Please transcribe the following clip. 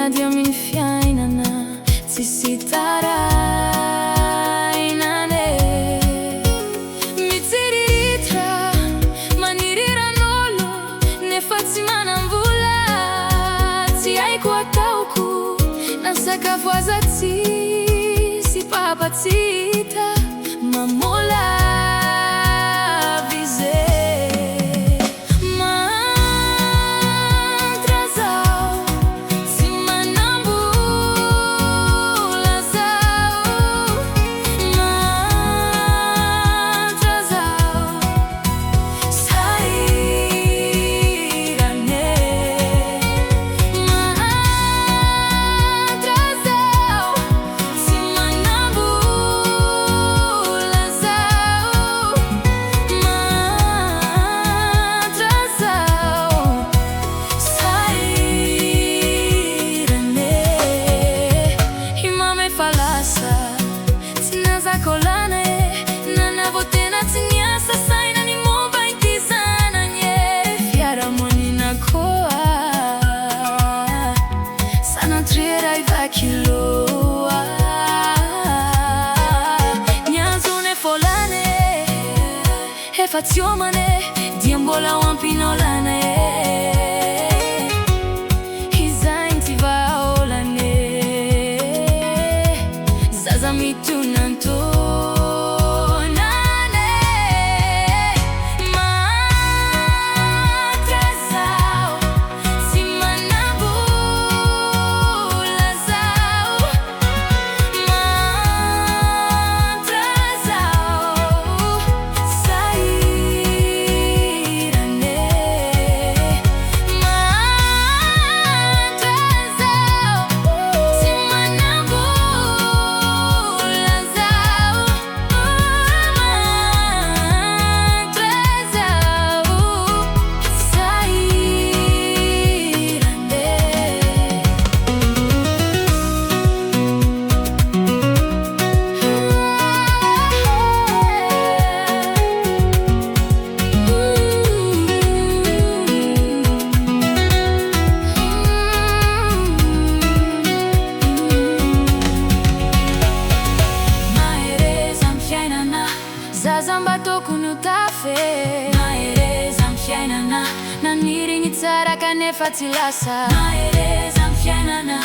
dia amin'ny fiainana tsisy tarainane. Mitsiritrira maniry ran'olo nefa tsy manam-bola. Tsy haiko ataoko na sakafo aza tsisy papa tsy hita mamola. Efa tsy homane dia mbola ho ampinolana izany tsy vahaolane. Zaza mitonantonane matra zao tsy manam-bola zao. Matra zao zaza mba tokony ho tafy. Mahereza amin'ny fiainana naniry ny tsara kanefa tsy lasa. Mahereza amin'ny fiainana.